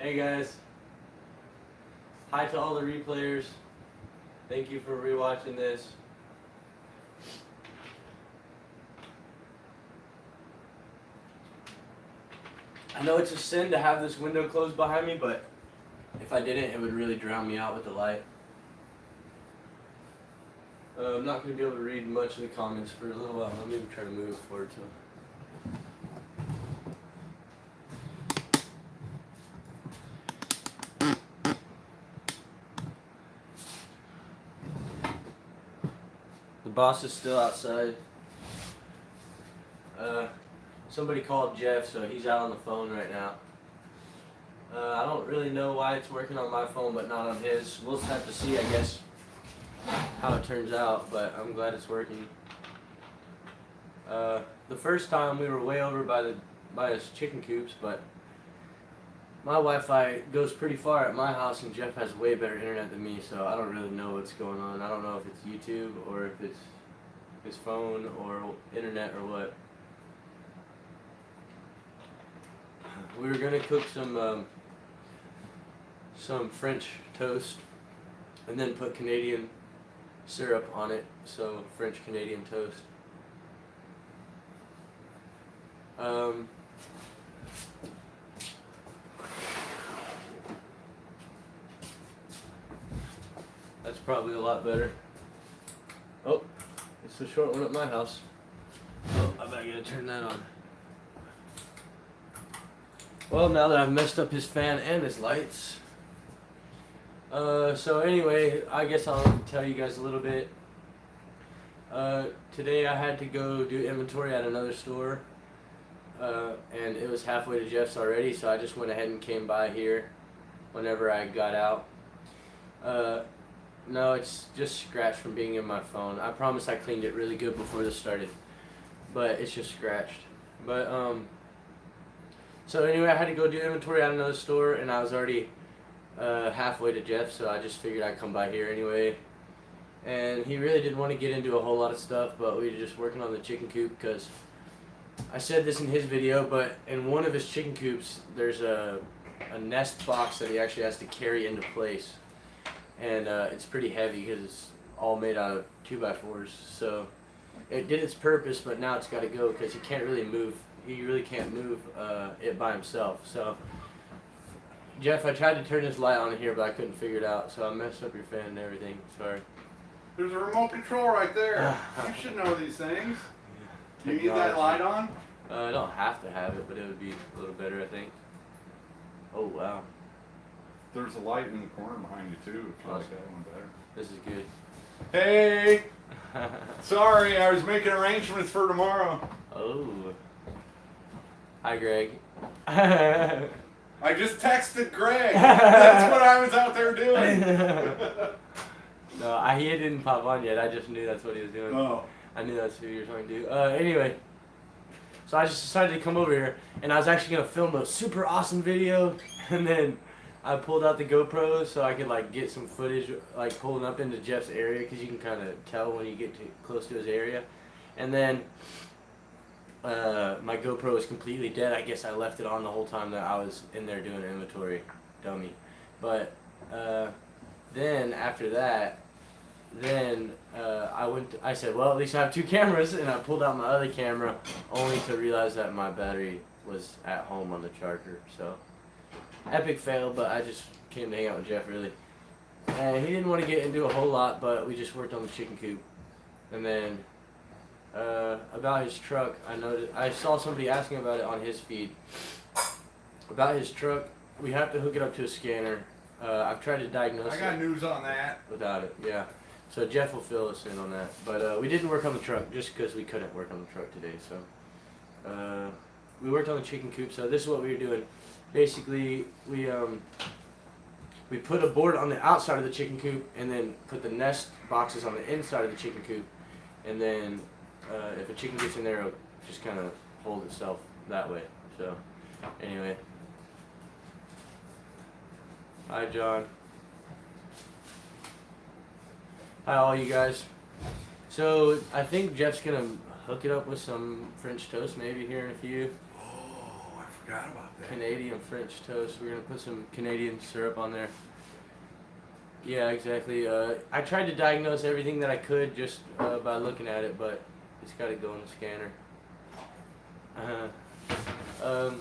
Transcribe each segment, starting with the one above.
Hey guys. Hi to all the replayers. Thank you for rewatching this. I know it's a sin to have this window closed behind me, but if I didn't, it would really drown me out with the light. I'm not going to be able to read much of the comments for a little while. Let me try to move forward to them. The boss is still outside. Somebody called Jeff, so he's out on the phone right now. I don't really know why it's working on my phone but not on his. We'll just have to see, I guess, how it turns out, but I'm glad it's working. The first time we were way over by his chicken coops, but my Wi-Fi goes pretty far at my house and Jeff has way better internet than me, so I don't really know what's going on. I don't know if it's YouTube or if it's his phone or internet or what. We were gonna cook some French toast and then put Canadian syrup on it, so French Canadian toast. That's probably a lot better. Oh, it's the short one at my house. Oh, I better gotta turn that on. Well, now that I've messed up his fan and his lights. So anyway, I guess I'll tell you guys a little bit. Today I had to go do inventory at another store. And it was halfway to Jeff's already, so I just went ahead and came by here whenever I got out. No, it's just scratched from being in my phone. I promise I cleaned it really good before this started, but it's just scratched. But so anyway, I had to go do inventory at another store, and I was already halfway to Jeff, so I just figured I'd come by here anyway. And he really didn't want to get into a whole lot of stuff, but we were just working on the chicken coop because I said this in his video, but in one of his chicken coops, there's a nest box that he actually has to carry into place. And it's pretty heavy because it's all made out of 2x4s. So it did its purpose, but now it's got to go because he can't really move. He really can't move it by himself. So Jeff, I tried to turn this light on here, but I couldn't figure it out. So I messed up your fan and everything. Sorry. There's a remote control right there. You should know these things. You need that light on? I don't have to have it, but it would be a little better, I think. Oh, wow. There's a light in the corner behind you, too, if you like that one better. This is good. Hey! Sorry, I was making arrangements for tomorrow. Oh. Hi, Greg. I just texted Greg. That's what I was out there doing. No, he didn't pop on yet. I just knew that's what he was doing. Oh. I knew that's who you were talking to. Anyway, so I just decided to come over here, and I was actually going to film a super awesome video, and then I pulled out the GoPro so I could like get some footage like pulling up into Jeff's area, because you can kind of tell when you get too close to his area. And then my GoPro was completely dead. I guess I left it on the whole time that I was in there doing inventory. Dummy. But then after that, I said, well, at least I have 2 cameras, and I pulled out my other camera only to realize that my battery was at home on the charger. So epic fail, but I just came to hang out with Jeff, really. And he didn't want to get into a whole lot, but we just worked on the chicken coop. And then about his truck, I saw somebody asking about it on his feed. About his truck, we have to hook it up to a scanner. I've tried to diagnose it. I got news on that. Without it, yeah. So Jeff will fill us in on that. But we didn't work on the truck just because we couldn't work on the truck today. So we worked on the chicken coop. So this is what we were doing. Basically, we put a board on the outside of the chicken coop, and then put the nest boxes on the inside of the chicken coop. And then if a chicken gets in there, it'll just kind of hold itself that way. So anyway. Hi, John. Hi, all you guys. So I think Jeff's gonna hook it up with some French toast maybe here in a few. Oh, I forgot about that. Canadian French toast. We're gonna put some Canadian syrup on there. Yeah, exactly. I tried to diagnose everything that I could just by looking at it, but it's got to go in the scanner.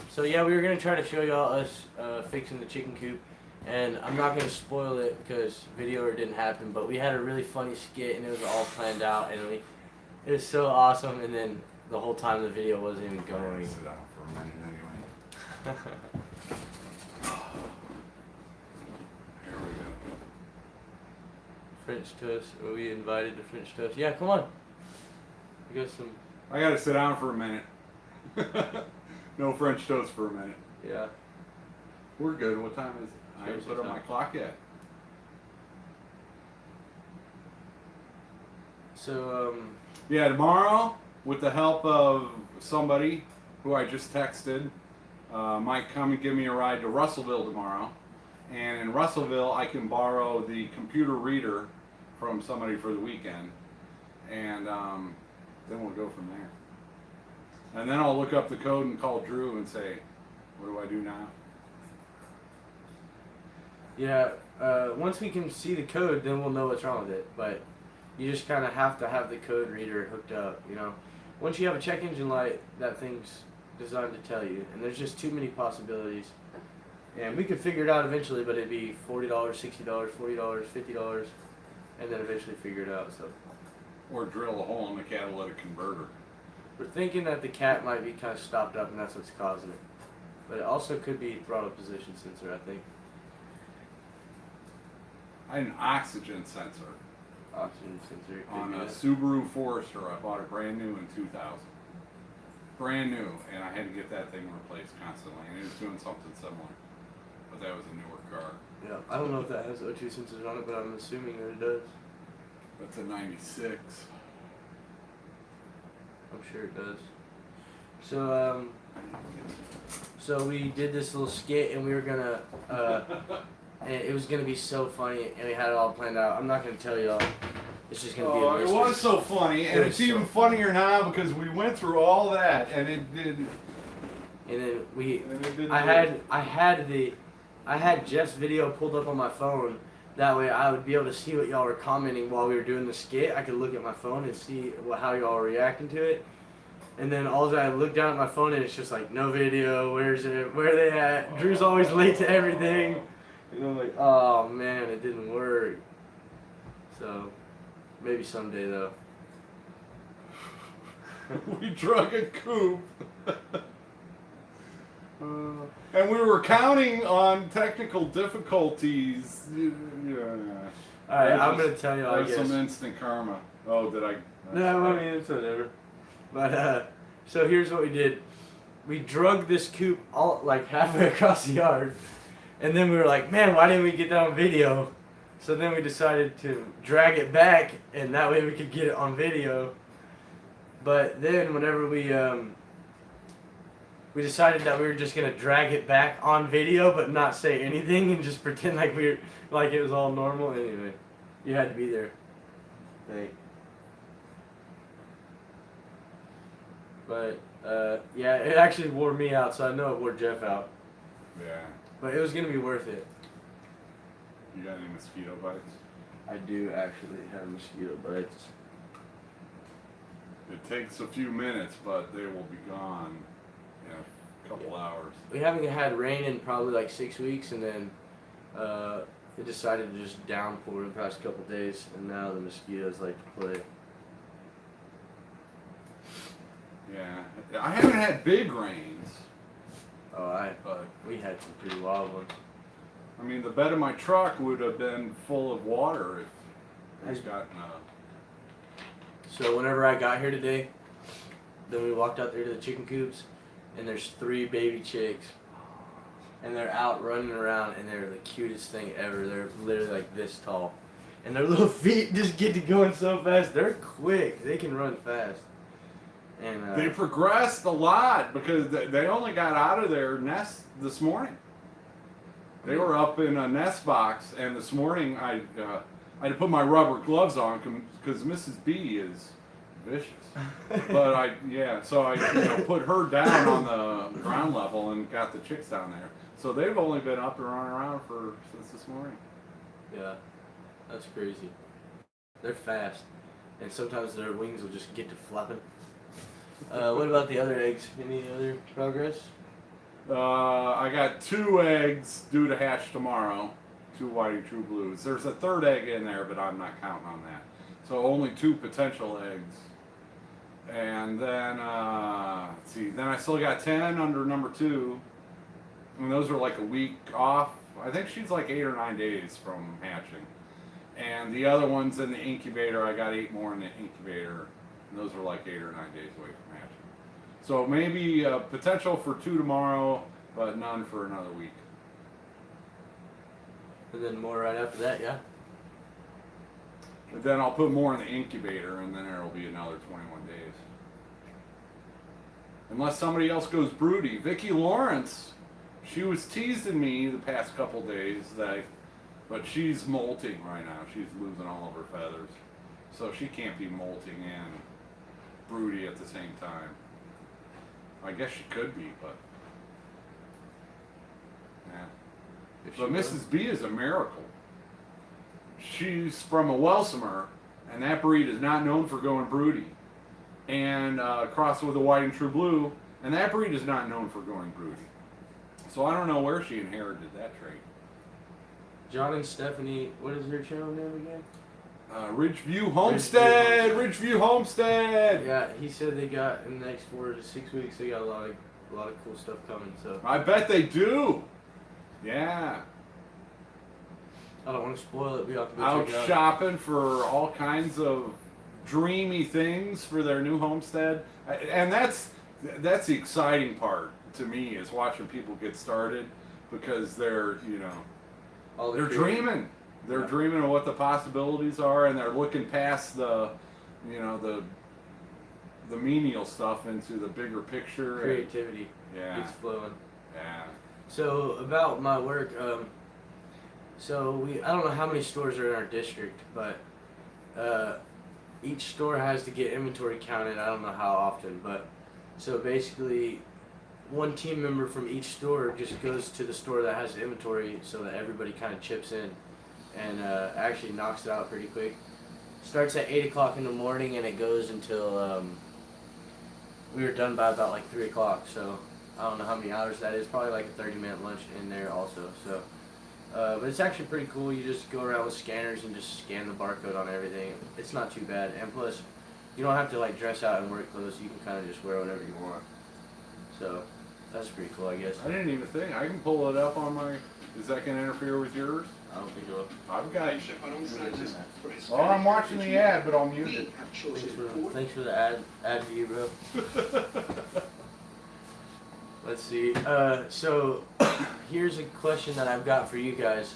So yeah, we were gonna try to show y'all us fixing the chicken coop, and I'm not gonna spoil it because video didn't happen. But we had a really funny skit, and it was all planned out, and it was so awesome. And then the whole time the video wasn't even going. Sit down for a minute anyway. Here we go. French toast. Are we invited to French toast? Yeah, come on. We got some. I gotta sit down for a minute. No French toast for a minute. Yeah. We're good. What time is it? I haven't put on my clock yet. So Yeah, tomorrow, with the help of somebody who I just texted, might come and give me a ride to Russellville tomorrow. And in Russellville, I can borrow the computer reader from somebody for the weekend. And then we'll go from there. And then I'll look up the code and call Drew and say, what do I do now? yeah, once we can see the code, then we'll know what's wrong with it. But you just kind of have to have the code reader hooked up, you know. Once you have a check engine light, that thing's designed to tell you, and there's just too many possibilities. And we could figure it out eventually, but it'd be $40, $60, $40, $50, and then eventually figure it out. So Or drill a hole in the catalytic converter. we're thinking that the cat might be kind of stopped up, and that's what's causing it. But it also could be throttle position sensor, I think. I had an oxygen sensor Oxygen sensor. could on be a that. Subaru Forester. I bought it brand new in 2000. Brand new, and I had to get that thing replaced constantly, and it was doing something similar. But that was a newer car. Yeah, I don't know if that has O2 sensors on it, but I'm assuming that it does. That's a 96. I'm sure it does. So we did this little skit, and we were gonna, and it was gonna be so funny, and we had it all planned out. I'm not gonna tell y'all. It's just gonna be a Oh, it mystery. was so funny, and It was it's even so funnier now because we went through all that, and it did. And then And it didn't I had Jeff's video pulled up on my phone. That way I would be able to see what y'all were commenting while we were doing the skit. I could look at my phone and see how y'all were reacting to it. And then all I look down at my phone and it's just like, no video, where's it, where are they at? Drew's always late to everything. And I'm like, oh man, it didn't work. So, maybe someday though. We drug a coupe. And we were counting on technical difficulties. Alright, I'm gonna tell you, I There's guess. some instant karma. Oh, did I? No, I mean, it's whatever. But, so here's what we did. We drug this coupe all, like, halfway across the yard. And then we were like, man, why didn't we get that on video? So then we decided to drag it back, and that way we could get it on video. But then whenever we decided that we were just going to drag it back on video, but not say anything, and just pretend like like it was all normal. Anyway, you had to be there. Hey. But, yeah, it actually wore me out, so I know it wore Jeff out. Yeah. But it was going to be worth it. You got any mosquito bites? I do actually have mosquito bites. It takes a few minutes, but they will be gone in a couple hours. We haven't had rain in probably like 6 weeks, and then it decided to just downpour the past couple days, and now the mosquitoes like to play. Yeah. I haven't had big rains, Oh, but we had some pretty wild ones. I mean, the bed of my truck would have been full of water if it's gotten So whenever I got here today, then we walked out there to the chicken coops, and there's 3 baby chicks, and they're out running around, and they're the cutest thing ever. They're literally like this tall, and their little feet just get to going so fast. They're quick. They can run fast. And they progressed a lot because they only got out of their nest this morning. They were up in a nest box, and this morning I had to put my rubber gloves on because Mrs. B is vicious. But so I put her down on the ground level and got the chicks down there. So they've only been up and running around since this morning. Yeah, that's crazy. They're fast, and sometimes their wings will just get to flapping. What about the other eggs? Any other progress? I got 2 eggs due to hatch tomorrow. 2 whitey true blues. There's a 3rd egg in there, but I'm not counting on that. So only 2 potential eggs. And then, let's see, then I still got 10 under number 2. And those are like a week off. I think she's like 8 or 9 days from hatching. And the other ones in the incubator, I got 8 more in the incubator. And those are like 8 or 9 days away from hatching. So maybe potential for 2 tomorrow, but none for another week. And then more right after that, yeah? But then I'll put more in the incubator, and then it'll be another 21 days. Unless somebody else goes broody. Vicki Lawrence, she was teasing me the past couple days, but she's molting right now. She's losing all of her feathers. So she can't be molting and broody at the same time. I guess she could be, but... yeah. But Mrs. B is a miracle. She's from a Welsomer, and that breed is not known for going broody. And crossed with a white and true blue, and that breed is not known for going broody. So I don't know where she inherited that trait. John and Stephanie, what is their channel name again? Ridgeview Homestead! Ridgeview Homestead! Yeah, he said they got, in the next 4 to 6 weeks, they got a lot of cool stuff coming, so. I bet they do! Yeah. I don't want to spoil it, we have to go Out check it out. shopping for all kinds of dreamy things for their new homestead. And that's the exciting part to me, is watching people get started, because they're, they're dreaming. They're dreaming of what the possibilities are, and they're looking past the menial stuff into the bigger picture. Creativity. Yeah. It's flowing. Yeah. So about my work, I don't know how many stores are in our district, but each store has to get inventory counted. I don't know how often, but so basically, one team member from each store just goes to the store that has the inventory, so that everybody kind of chips in, and actually knocks it out pretty quick. Starts at 8 o'clock in the morning, and it goes until we were done by about like 3 o'clock. So I don't know how many hours that is. Probably like a 30-minute lunch in there also. So, but it's actually pretty cool. You just go around with scanners and just scan the barcode on everything. It's not too bad, and plus, you don't have to like dress out in work clothes. You can kind of just wear whatever you want. So that's pretty cool, I guess. I didn't even think. I can pull it up on my... Is that going to interfere with yours? I don't think it will. I've got... Well, I'm watching the ad, but I'll mute it. Thanks for the ad view, bro. Let's see. So here's a question that I've got for you guys,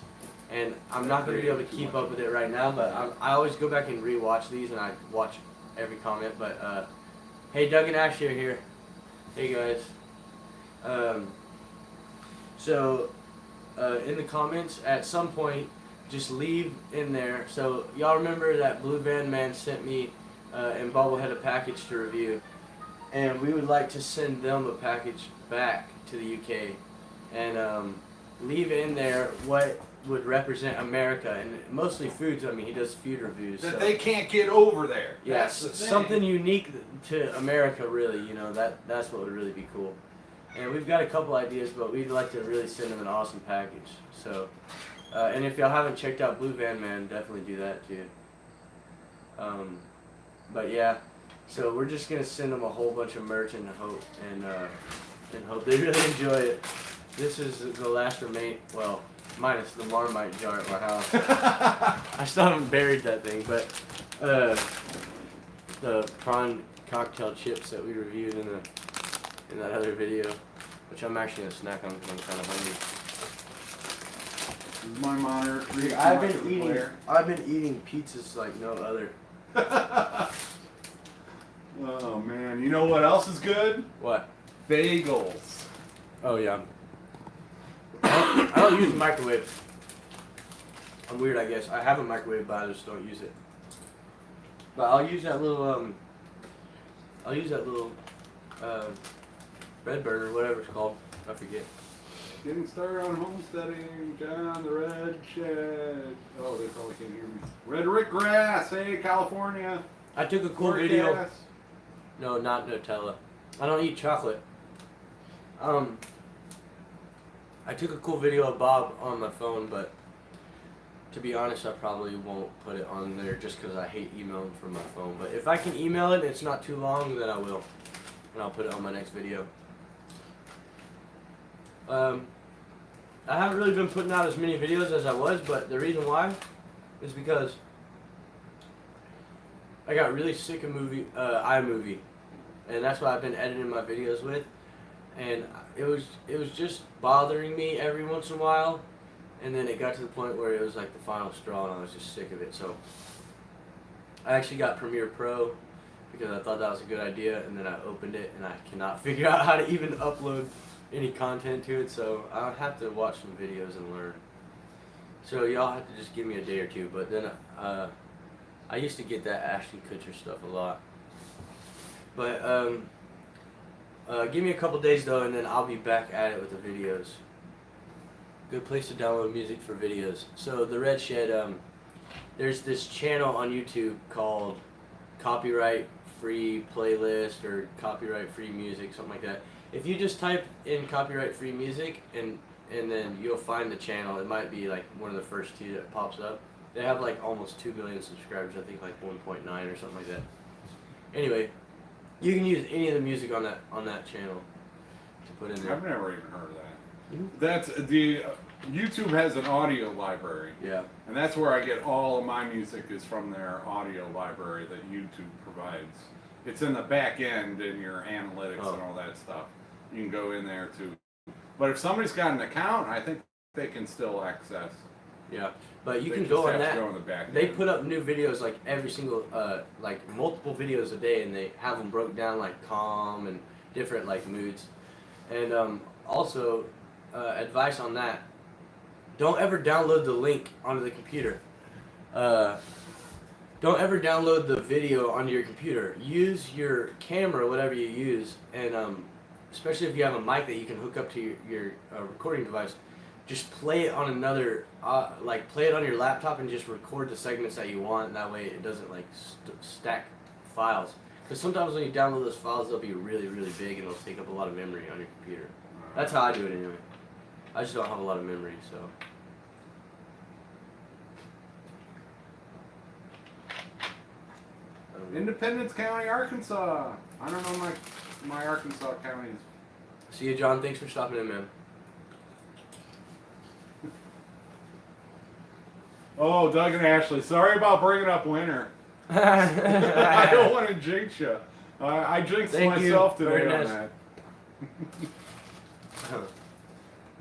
and I'm not going to be able to keep up with it right now, but I always go back and rewatch these, and I watch every comment. But hey, Doug and Ashley are here. Hey guys. In the comments, at some point, just leave in there. So y'all remember that Blue Van Man sent me and Bobblehead a package to review, and we would like to send them a package back to the UK, and leave in there what would represent America, and mostly foods. I mean, he does food reviews. That so. they can't get over there. Yes, That's the thing. something unique to America, really. That's what would really be cool. And we've got a couple ideas, but we'd like to really send them an awesome package. So, and if y'all haven't checked out Blue Van Man, definitely do that too. But yeah, so we're just gonna send them a whole bunch of merch and hope they really enjoy it. This is the last remain, well, minus the Marmite jar at my house. I still haven't buried that thing, but the prawn cocktail chips that we reviewed in that other video, which I'm actually gonna snack on because I'm kind of hungry. This is my monitor. I've been eating pizzas like no other. Oh man, you know what else is good? What? Bagels. Oh yeah. I don't use a microwave. I'm weird, I guess. I have a microwave, but I just don't use it. But I'll use that little I'll use that little red burner, whatever it's called. I forget. Getting started on homesteading, John the Red Shed. Oh, they probably can't hear me. Red Rick Grass, hey, California. I took a cool Forecast. video. No, not Nutella. I don't eat chocolate. I took a cool video of Bob on my phone, but to be honest, I probably won't put it on there just because I hate emailing from my phone. But if I can email it and it's not too long, then I will. And I'll put it on my next video. I haven't really been putting out as many videos as I was, but the reason why is because I got really sick of iMovie, and that's what I've been editing my videos with. And it was just bothering me every once in a while, and then it got to the point where it was like the final straw, and I was just sick of it. So I actually got Premiere Pro because I thought that was a good idea, and then I opened it and I cannot figure out how to even upload any content to it. So I'll have to watch some videos and learn. So y'all have to just give me a day or two. But then I used to get that Ashton Kutcher stuff a lot. But give me a couple days though, and then I'll be back at it with the videos. Good place to download music for videos. So the Red Shed, there's this channel on YouTube called Copyright Free Playlist or Copyright Free Music, something like that. If you just type in Copyright Free Music and then you'll find the channel. It might be like one of the first two that pops up. They have like almost 2 million subscribers. I think like 1.9 or something like that. Anyway, you can use any of the music on that channel to put in there. I've never even heard of that. That's the YouTube has an audio library. Yeah. And that's where I get all of my music is from their audio library that YouTube provides. It's in the back end in your analytics and all that stuff. You can go in there too. But if somebody's got an account, I think they can still access. Yeah, but you can go on that. Go in the back they end. put up new videos like every single, like multiple videos a day, and they have them broke down like calm and different like moods. And also, advice on that: don't ever download the link onto the computer. Don't ever download the video onto your computer. Use your camera, whatever you use, and especially if you have a mic that you can hook up to your recording device. Just play it on another, play it on your laptop and just record the segments that you want. And that way it doesn't like stack files. Because sometimes when you download those files, they'll be really, really big and they'll take up a lot of memory on your computer. That's how I do it anyway. I just don't have a lot of memory, so. Independence County, Arkansas. I don't know my Arkansas counties. See you, John. Thanks for stopping in, man. Oh, Doug and Ashley, sorry about bringing up winter. I don't want to jinx you. I jinxed myself today on that.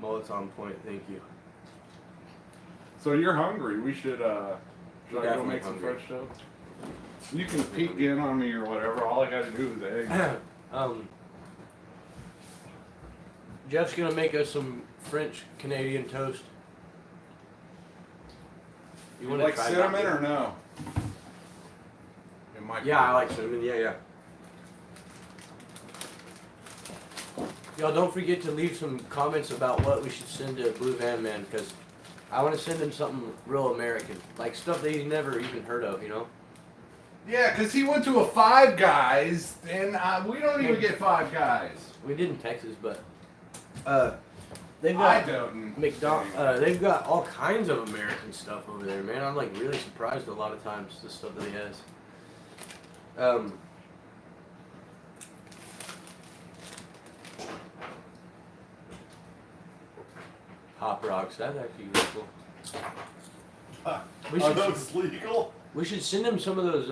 Mullet's on point, thank you. So you're hungry. We should I go make some hungry. fresh toast? You can peek in on me or whatever. All I got to do is eggs. Jeff's going to make us some French Canadian toast. You want like cinnamon or no? Yeah, I like cinnamon. Yeah. Y'all don't forget to leave some comments about what we should send to Blue Van Man, because I want to send him something real American, like stuff that he's never even heard of, you know? Yeah, because he went to a Five Guys, and we don't even get Five Guys. We did in Texas, but they've got they've got all kinds of American stuff over there, man. I'm like really surprised a lot of times the stuff that he has. Pop rocks, that's actually really cool. Are those legal? We should send him some of those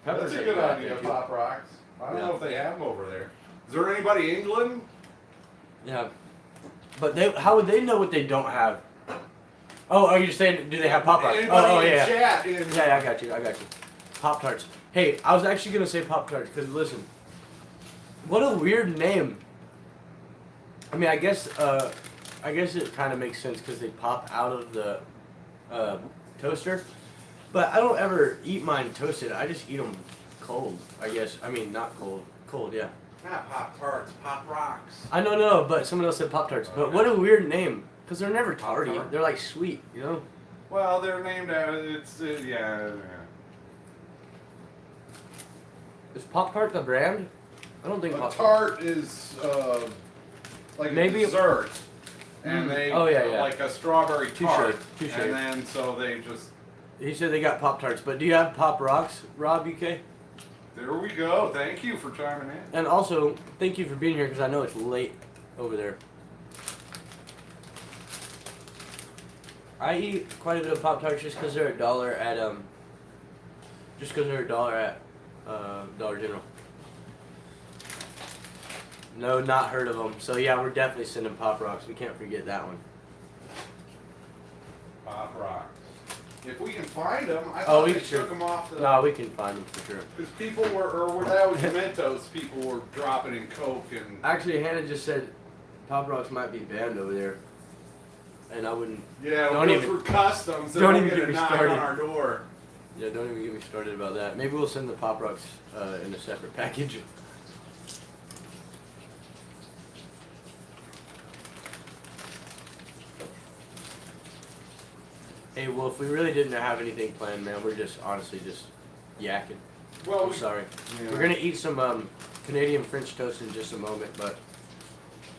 peppers. That's a good idea, Pop Rocks. I don't know if they have them over there. Is there anybody in England? Yeah. But how would they know what they don't have? Oh, are you saying, do they have Pop Rocks? Oh, yeah. Yeah, I got you. Pop Tarts. Hey, I was actually going to say Pop Tarts, because listen, what a weird name. I mean, I guess it kind of makes sense because they pop out of the toaster. But I don't ever eat mine toasted. I just eat them cold, I guess. I mean, not cold. Cold, yeah. Not Pop Tarts, Pop Rocks. I know, no, but someone else said Pop Tarts. But what a weird name, because they're never tarty. Pop-Tart? They're like sweet, you know. Well, they're named it's yeah. Is Pop Tart the brand? I don't think A Pop tart is like Maybe- a dessert, and they Oh, yeah. like a strawberry Touche, tart, touche. and then so they just. He said they got Pop Tarts, but do you have Pop Rocks, Rob UK? There we go. Thank you for chiming in. And also, thank you for being here because I know it's late over there. I eat quite a bit of Pop Tarts just because they're $1 at Dollar General. No, not heard of them. So yeah, we're definitely sending Pop Rocks. We can't forget that one. Pop Rocks. If we can find them, I Oh, thought we they sure- took them off the. No, we can find them for sure. Because people were that was Mentos. People were dropping in Coke and. Actually, Hannah just said Pop Rocks might be banned over there, and I wouldn't. Yeah, Don't we'll even- go through customs. don't and even we'll get get a me knock started. on our door. Yeah, don't even get me started about that. Maybe we'll send the Pop Rocks in a separate package. Hey, well, if we really didn't have anything planned, man, we're just honestly just yakking. Well, I'm sorry. yeah. We're gonna eat some Canadian French toast in just a moment, but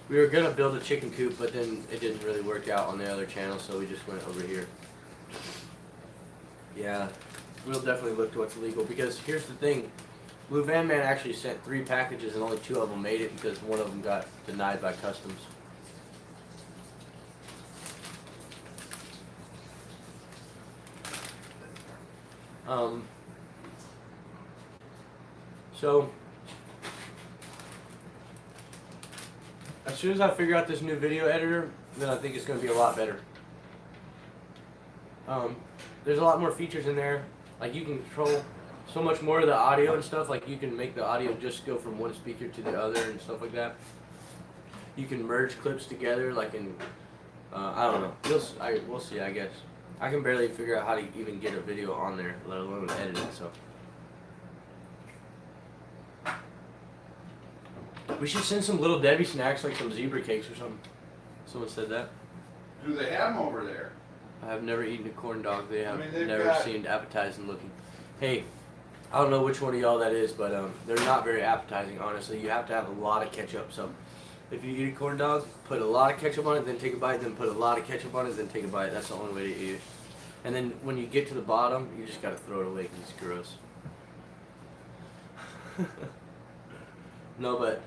we were gonna build a chicken coop, but then it didn't really work out on the other channel, so we just went over here. Yeah, we'll definitely look to what's legal because here's the thing: Blue Van Man actually sent 3 packages and only 2 of them made it because one of them got denied by customs. So as soon as I figure out this new video editor, then I think it's going to be a lot better. There's a lot more features in there. Like you can control so much more of the audio and stuff. Like you can make the audio just go from one speaker to the other and stuff like that. You can merge clips together, like in I don't know. We'll see. I guess I can barely figure out how to even get a video on there, let alone edit it. So we should send some Little Debbie snacks, like some zebra cakes or something. Someone said that. Do they have them over there? I have never eaten a corn dog. They have they've never got- seemed appetizing looking. Hey, I don't know which one of y'all that is, but they're not very appetizing, honestly. You have to have a lot of ketchup. So if you eat a corn dog, put a lot of ketchup on it, then take a bite, then put a lot of ketchup on it, then take a bite. That's the only way to eat it. And then when you get to the bottom, you just got to throw it away because it's gross. No, but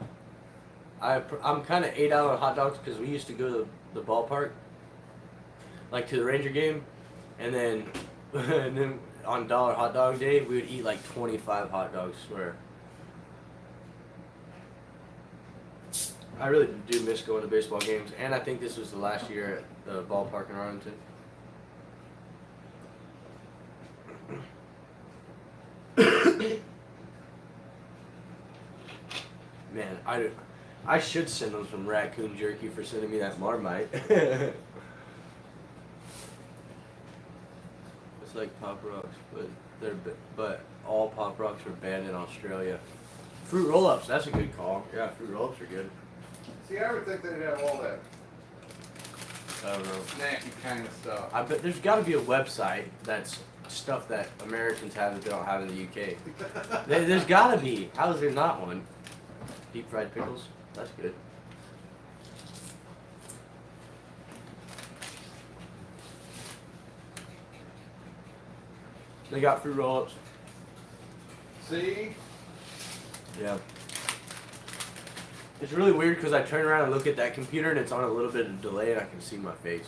I'm kind of ate out on hot dogs because we used to go to the ballpark, like to the Ranger game, and then and then on Dollar Hot Dog Day we would eat like 25 hot dogs. Swear. I really do miss going to baseball games, and I think this was the last year at the ballpark in Arlington. Man, I should send them some raccoon jerky for sending me that Marmite. It's like Pop Rocks, but all Pop Rocks are banned in Australia. Fruit roll-ups, that's a good call. Yeah, fruit roll-ups are good. See, I would think they'd have all that I don't know. snacky kind of stuff. I bet there's got to be a website that's stuff that Americans have that they don't have in the UK. There's got to be. How is there not one? Deep fried pickles? That's good. They got fruit roll-ups. See? Yeah. It's really weird because I turn around and look at that computer and it's on a little bit of delay and I can see my face.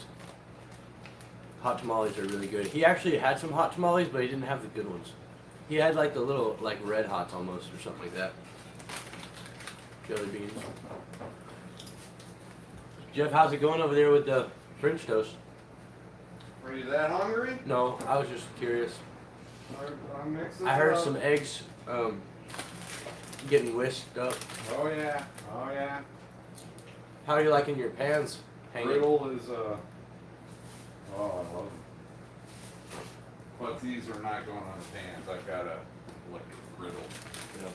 Hot tamales are really good. He actually had some hot tamales, but he didn't have the good ones. He had like the little, like red hots almost or something like that. Jelly beans. Jeff, how's it going over there with the French toast? Are you that hungry? No, I was just curious. I'm mixing I heard up. some eggs getting whisked up. Oh yeah, oh yeah. How are you liking your pans hanging? Griddle is oh, I love them. But these are not going on the pans. I've got a like a griddle. Yeah.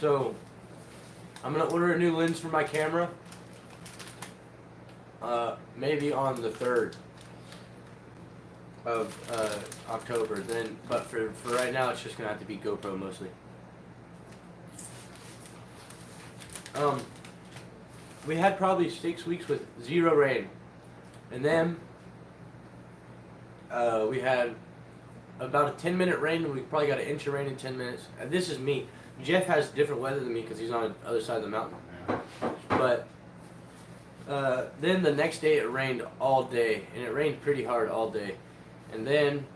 So I'm gonna order a new lens for my camera. Maybe on the 3rd of October. Then, but for right now, it's just gonna have to be GoPro mostly. We had probably 6 weeks with 0 rain, and then we had about a 10-minute rain, and we probably got an inch of rain in 10 minutes. And this is me. Jeff has different weather than me because he's on the other side of the mountain. But then the next day it rained all day, and it rained pretty hard all day. And then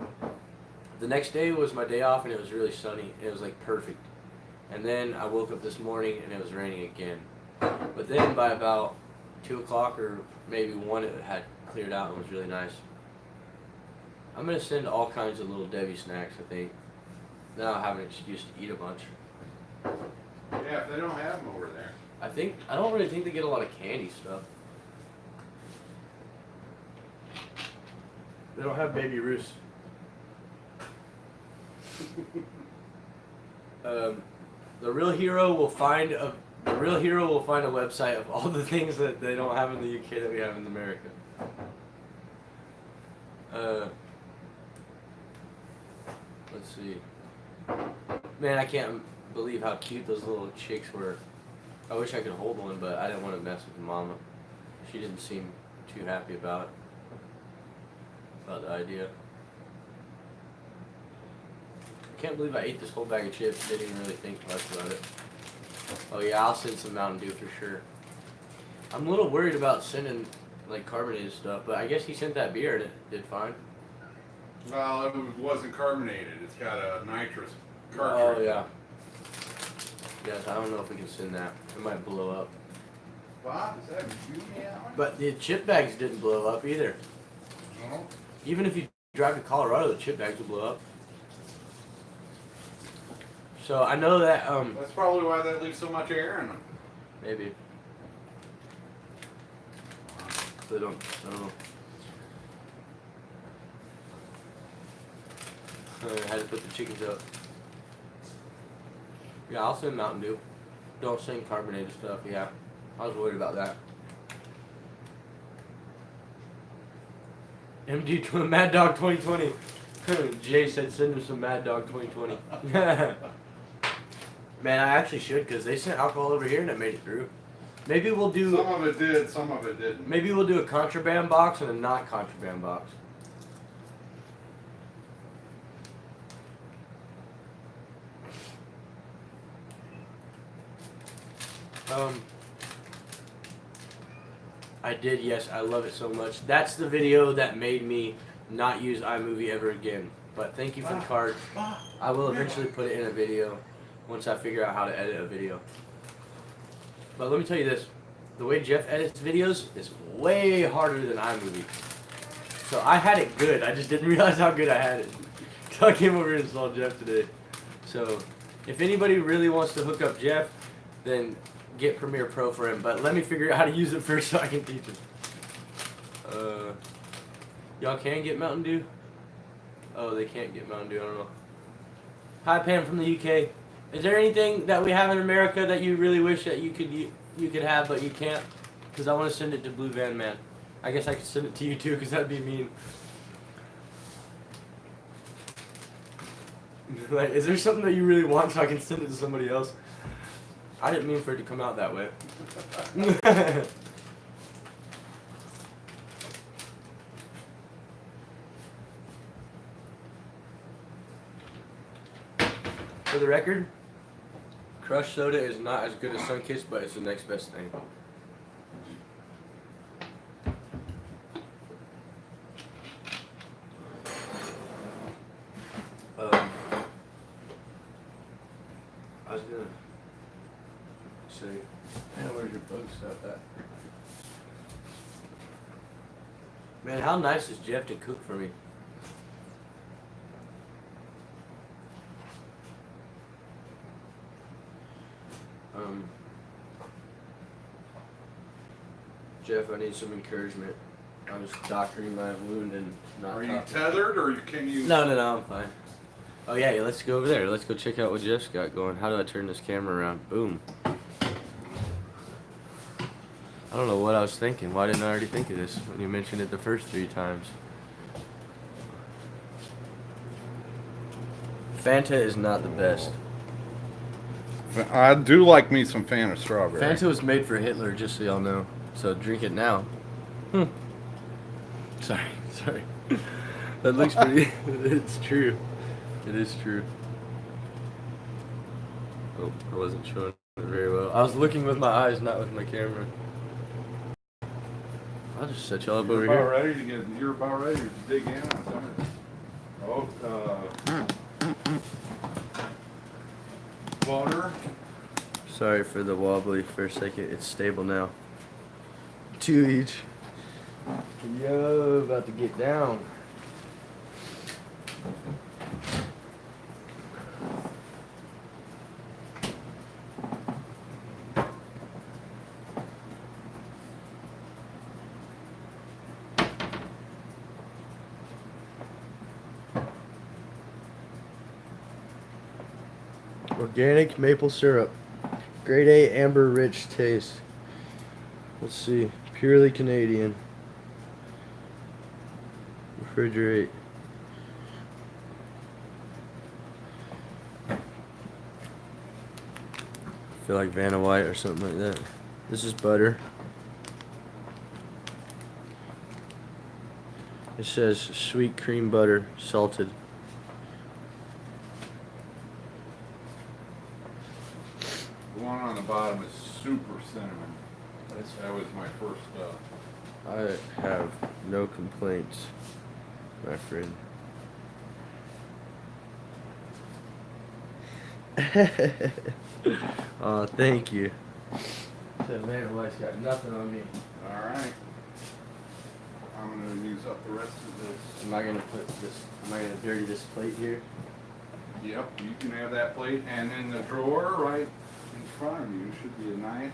the next day was my day off, and it was really sunny. It was like perfect. And then I woke up this morning, and it was raining again. But then by about 2 o'clock or maybe 1, it had cleared out and was really nice. I'm going to send all kinds of little Debbie snacks, I think. Now I have an excuse to eat a bunch. Yeah, if they don't have them over there. I don't really think they get a lot of candy stuff. They don't have Baby Ruths. The real hero will find a website of all the things that they don't have in the UK that we have in America. Let's see. Man, I can't believe how cute those little chicks were. I wish I could hold one, but I didn't want to mess with the mama. She didn't seem too happy about the idea. I can't believe I ate this whole bag of chips. Didn't even really think much about it. Oh yeah, I'll send some Mountain Dew for sure. I'm a little worried about sending like carbonated stuff, but I guess he sent that beer and it did fine. Well, it wasn't carbonated. It's got a nitrous Oh cartridge. yeah. Yes, I don't know if we can send that. It might blow up. Bob, is that you now? But the chip bags didn't blow up either. No. Even if you drive to Colorado, the chip bags will blow up. So I know that That's probably why they leave so much air in them. maybe. They don't. I don't know. I had to put the chickens up. Yeah, I'll send Mountain Dew. Don't send carbonated stuff. Yeah, I was worried about that. MD Mad Dog 2020. Jay said send him some Mad Dog 2020. Man, I actually should because they sent alcohol over here and it made it through. Maybe we'll do. Some of it did, some of it didn't. Maybe we'll do a contraband box and a not contraband box. I did, yes, I love it so much. That's the video that made me not use iMovie ever again. But thank you for the card. I will eventually put it in a video once I figure out how to edit a video. But let me tell you this. The way Jeff edits videos is way harder than iMovie. So I had it good. I just didn't realize how good I had it. So I came over here and saw Jeff today. So if anybody really wants to hook up Jeff, then get Premiere Pro for him. But let me figure out how to use it first so I can teach him. Y'all can get Mountain Dew? Oh, they can't get Mountain Dew. I don't know. Hi, Pam from the UK. Is there anything that we have in America that you really wish that you could have but you can't? Because I want to send it to Blue Van Man. I guess I could send it to you too because that'd be mean. Like, is there something that you really want so I can send it to somebody else? I didn't mean for it to come out that way. For the record, Crush Soda is not as good as Sunkist, but it's the next best thing. I was gonna say, man, where's your bug stuff at? Man, how nice is Jeff to cook for me? Jeff, I need some encouragement. I was doctoring my wound and not. Are you talking. tethered or can you? No, I'm fine. Oh yeah, let's go over there. Let's go check out what Jeff's got going. How do I turn this camera around? Boom. I don't know what I was thinking. Why didn't I already think of this when you mentioned it the first 3 times? Fanta is not the best. I do like me some Fanta strawberry. Fanta was made for Hitler, just so y'all know. So drink it now. Sorry. That looks pretty. It's true. It is true. Oh, I wasn't showing it very well. I was looking with my eyes, not with my camera. I'll just set y'all up over here. You're about ready to dig in on something. Oh, butter. Sorry for the wobbly for a second. It's stable now. 2 each. Yo, about to get down. Organic maple syrup. Grade A amber rich taste. Let's see. Purely Canadian. Refrigerate. I feel like Vanna White or something like that. This is butter. It says sweet cream butter, salted. The one on the bottom is super cinnamon. That was my first. I have no complaints, my friend. Oh, thank you. That Vanna White's got nothing on me. All right. I'm gonna use up the rest of this. Am I gonna dirty this plate here? Yep, you can have that plate, and in the drawer right in front of you should be a knife.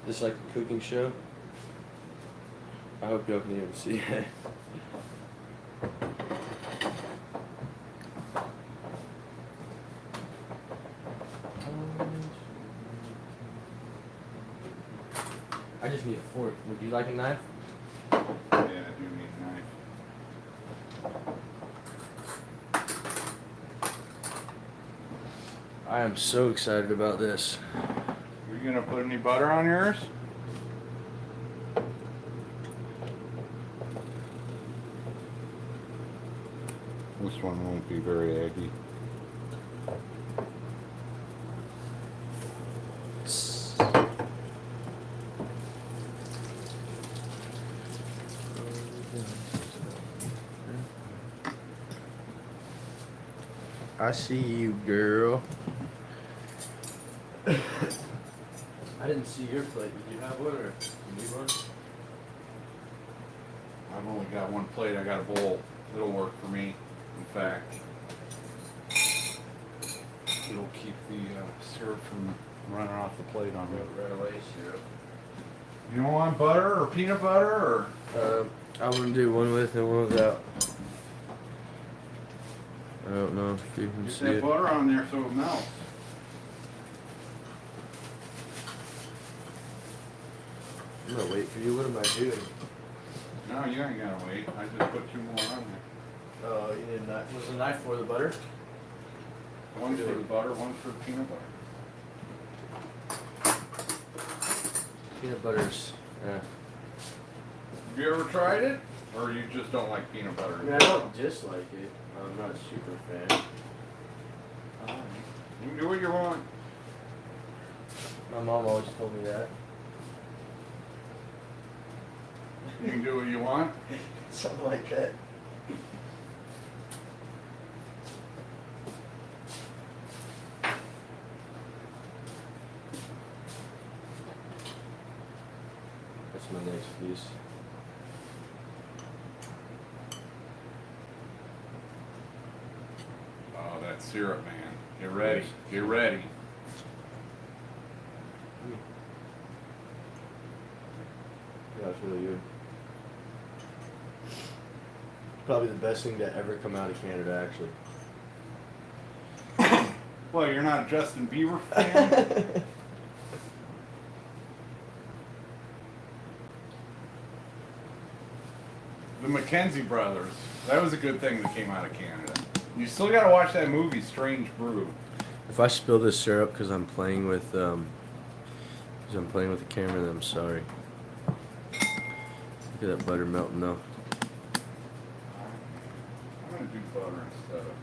This like a cooking show? I hope y'all can even see it. I just need a fork. Would you like a knife? Yeah, I do need a knife. I am so excited about this. Are you gonna put any butter on yours? This one won't be very eggy. I see you, girl. I didn't see your plate. Did you have one or you need one? I've only got one plate. I got a bowl. It'll work for me. In fact, it'll keep the syrup from running off the plate on me. Runaway syrup. You don't want butter or peanut butter or? I'm gonna do one with and one without. I don't know if you can Get see that it. butter on there so it melts. I'm gonna wait for you. What am I doing? No, you ain't gotta wait. I just put 2 more on there. Oh, you need a knife. Was the knife for the butter? One's for the butter, one's for the peanut butter. Peanut butter's. Yeah. Have you ever tried it? Or you just don't like peanut butter? I mean, I don't dislike it. I'm not a super fan. You can do what you want. My mom always told me that. You can do what you want. Something like that. That's my next piece. Oh, that syrup, man. Get ready. Get ready. Gotta really good. Probably the best thing to ever come out of Canada, actually. Well, you're not a Justin Bieber fan? The Mackenzie brothers. That was a good thing that came out of Canada. You still got to watch that movie, Strange Brew. If I spill this syrup because I'm playing with the camera, then I'm sorry. Look at that butter melting though. I'm gonna do butter instead of.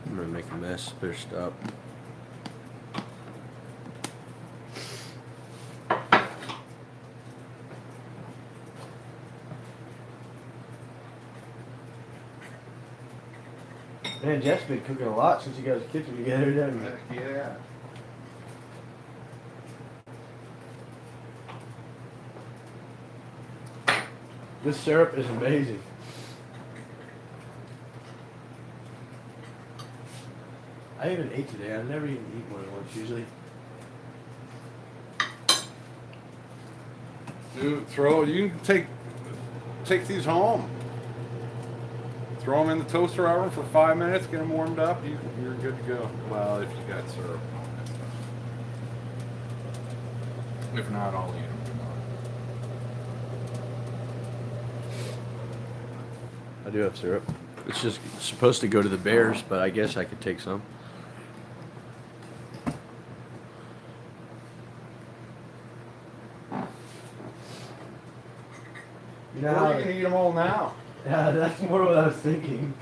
I'm gonna make a mess. Better stop. Man, Jeff's been cooking a lot since you got his kitchen together, hasn't he? Yeah. This syrup is amazing. I even ate today. I never even eat one at once usually. Dude, you can take these home. Throw them in the toaster oven for 5 minutes, get them warmed up, you're good to go. Well, if you got syrup on that stuff. If not, I'll eat them. I do have syrup. It's just supposed to go to the bears, but I guess I could take some. Or you can eat them all now. Yeah, that's more what I was thinking.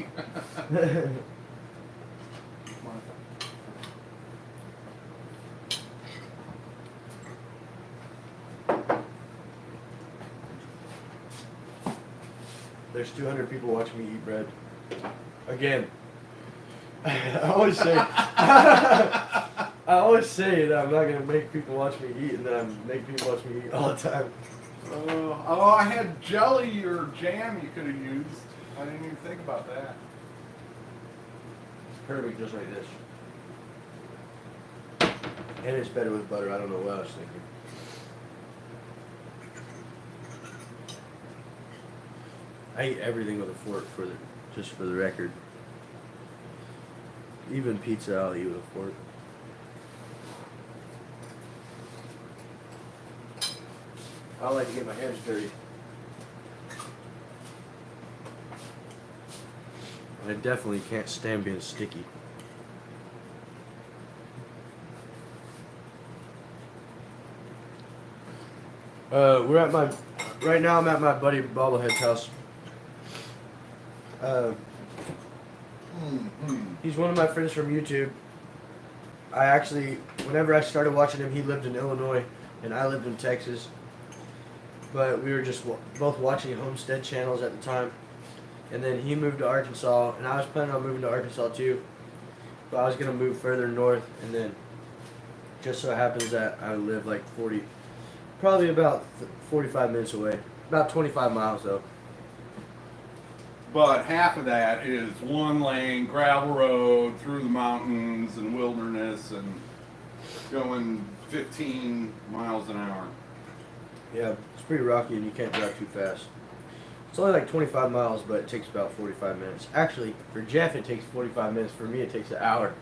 There's 200 people watching me eat bread. Again. I always say that I'm not gonna make people watch me eat, and then I make people watch me eat all the time. I had jelly or jam you could have used. I didn't even think about that. It's perfect just like this. And it's better with butter. I don't know what I was thinking. I eat everything with a fork just for the record. Even pizza I'll eat with a fork. I like to get my hands dirty. I definitely can't stand being sticky. Right now I'm at my buddy Bobblehead's house. He's one of my friends from YouTube. Whenever I started watching him, he lived in Illinois and I lived in Texas. But we were just both watching Homestead channels at the time. And then he moved to Arkansas, and I was planning on moving to Arkansas too. But I was going to move further north, and then just so happens that I live like probably about 45 minutes away. About 25 miles though. But half of that is one lane, gravel road, through the mountains and wilderness, and going 15 miles an hour. Yeah, it's pretty rocky and you can't drive too fast. It's only like 25 miles, but it takes about 45 minutes. Actually, for Jeff it takes 45 minutes. For me it takes an hour.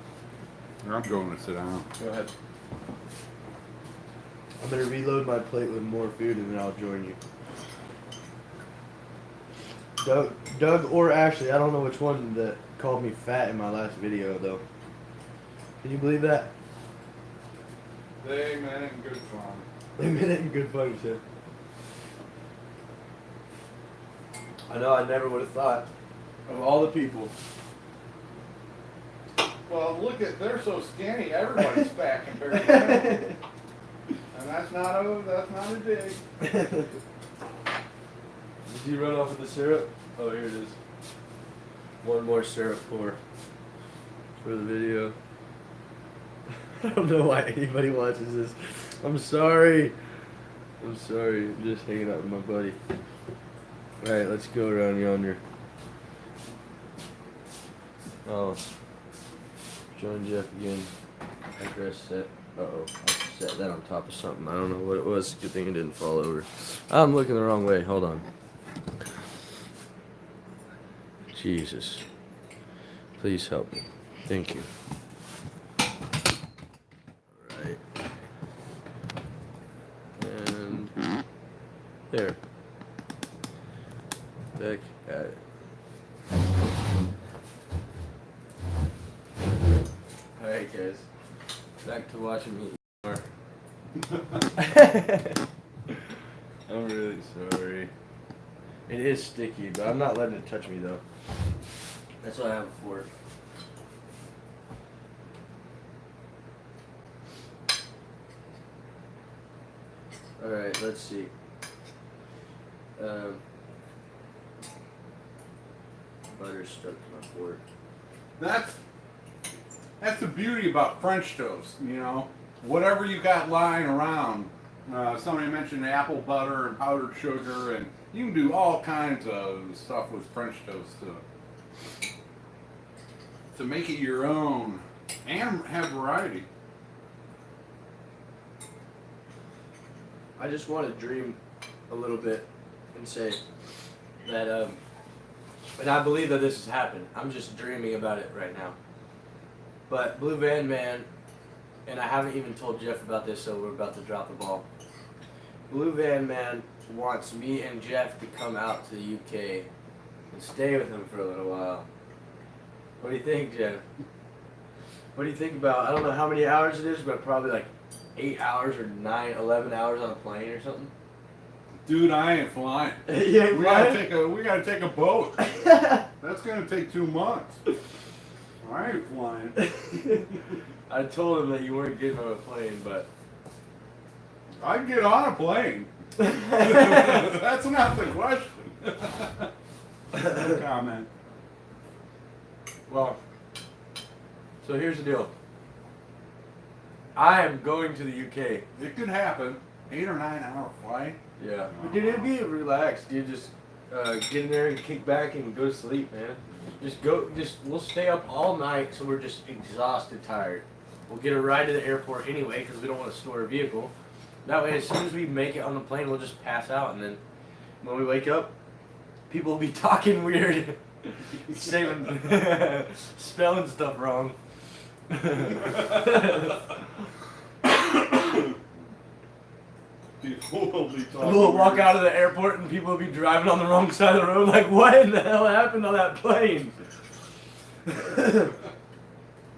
I'm going to sit down. Go ahead. I'm going to reload my plate with more food and then I'll join you. Doug or Ashley, I don't know which one that called me fat in my last video though. Can you believe that? They meant it in good fun. They meant it in good fun, you said. I know, I never would have thought of all the people. Well, they're so skinny, everybody's fat compared to them. And that's not a dig. Did you run off with the syrup? Oh, here it is. One more syrup for the video. I don't know why anybody watches this. I'm sorry. I'm just hanging out with my buddy. Alright, let's go around yonder. Oh. Join Jeff again after I set. Uh-oh, I set that on top of something. I don't know what it was. Good thing it didn't fall over. I'm looking the wrong way. Hold on. Jesus. Please help me. Thank you. Alright. And there. Back at it. Alright guys. Back to watching me eat more. I'm really sorry. It is sticky, but I'm not letting it touch me though. That's what I have it for. Alright, let's see. Butter's stuck to my fork. That's the beauty about French toast, you know. Whatever you got lying around. Somebody mentioned apple butter and powdered sugar, and you can do all kinds of stuff with French toast to make it your own and have variety. I just want to dream a little bit and say that, and I believe that this has happened. I'm just dreaming about it right now. But Blue Van Man, and I haven't even told Jeff about this, so we're about to drop the ball. Blue Van Man wants me and Jeff to come out to the UK and stay with him for a little while. What do you think, Jeff? What do you think about, I don't know how many hours it is, but probably like 8 hours or 9, 11 hours on a plane or something? Dude, I ain't flying. You ain't flying? We gotta take a boat. That's gonna take 2 months. I ain't flying. I told him that you weren't getting on a plane, but I'd get on a plane. That's not the question. No comment. Well, so here's the deal. I am going to the UK. It could happen. 8 or 9 hour flight. Yeah. But dude, it'd be relaxed. Dude, just get in there and kick back and go to sleep, man. We'll stay up all night so we're just exhausted, tired. We'll get a ride to the airport anyway because we don't want to store a vehicle. That way, as soon as we make it on the plane, we'll just pass out, and then when we wake up, people will be talking weird, saying, spelling stuff wrong. People will be talking. We'll walk out of the airport and people will be driving on the wrong side of the road like, what in the hell happened on that plane?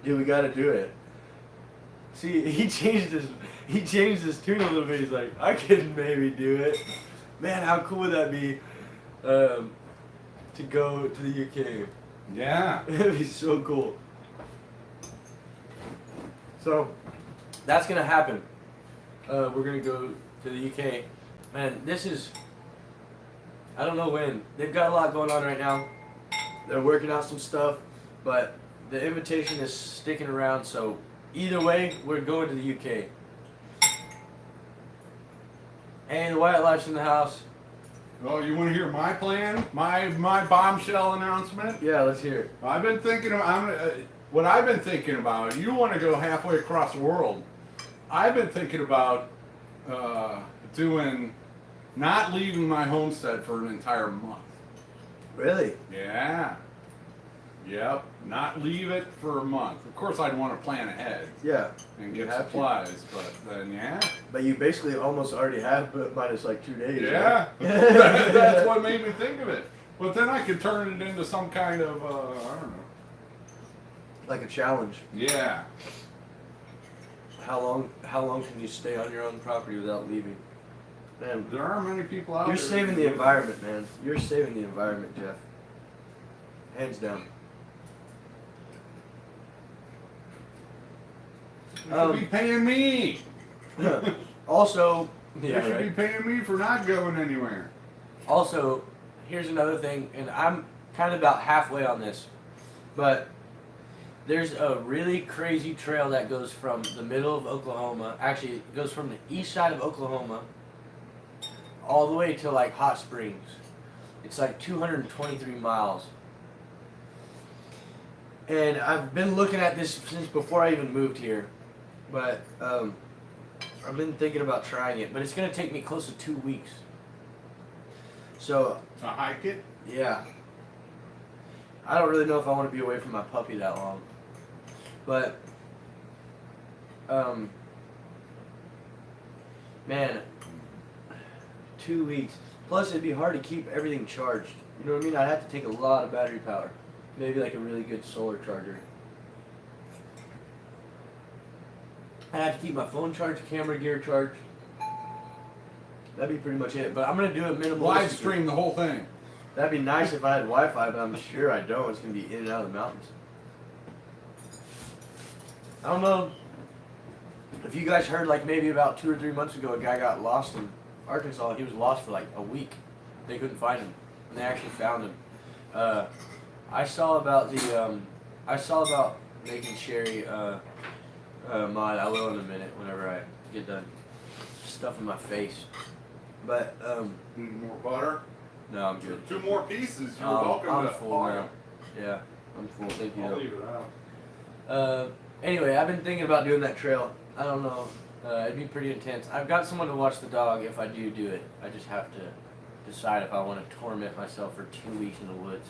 Dude, we gotta do it. See, he changed his tune a little bit. He's like, I can maybe do it. Man, how cool would that be to go to the UK? Yeah. It'd be so cool. So, that's gonna happen. We're gonna go to the UK. Man, this is, I don't know when. They've got a lot going on right now. They're working out some stuff, but the invitation is sticking around, so either way, we're going to the UK. And the White Life's in the house. Well, you want to hear my plan? My bombshell announcement? Yeah, let's hear it. I've been thinking of, what I've been thinking about, you want to go halfway across the world. I've been thinking about not leaving my homestead for an entire month. Really? Yeah. Yep. Not leave it for a month. Of course, I'd want to plan ahead. Yeah. And get supplies, but then, yeah. But you basically almost already have, but minus like 2 days. Yeah. Right? That's what made me think of it. But then I could turn it into some kind of, I don't know. Like a challenge. Yeah. How long can you stay on your own property without leaving? Man, There are many people out you're there. saving the environment, man. You're saving the environment, Jeff. Hands down. You should be paying me. Also, You should be paying me for not going anywhere. Also, here's another thing, and I'm kind of about halfway on this, but there's a really crazy trail that goes from the middle of Oklahoma. Actually, it goes from the east side of Oklahoma all the way to like Hot Springs. It's like 223 miles. And I've been looking at this since before I even moved here. But I've been thinking about trying it, but it's gonna take me close to 2 weeks. So To hike it? yeah, I don't really know if I want to be away from my puppy that long. But man, 2 weeks. Plus, it'd be hard to keep everything charged. You know what I mean? I'd have to take a lot of battery power. Maybe like a really good solar charger. I'd have to keep my phone charged, camera gear charged. That'd be pretty much it. But I'm gonna do it minimal. Live stream the whole thing. That'd be nice if I had Wi-Fi, but I'm sure I don't. It's gonna be in and out of the mountains. I don't know if you guys heard, like maybe about 2 or 3 months ago, a guy got lost in Arkansas. He was lost for like a week. They couldn't find him, and they actually found him. I saw about making Sherry mod. I will in a minute whenever I get done stuffing my face. But Need more butter? no, I'm good. 2 more pieces. You're welcome I'm to. full now. Yeah, I'm full. Thank you. I'll leave it out. Anyway, I've been thinking about doing that trail. I don't know. It'd be pretty intense. I've got someone to watch the dog if I do it. I just have to decide if I want to torment myself for 2 weeks in the woods.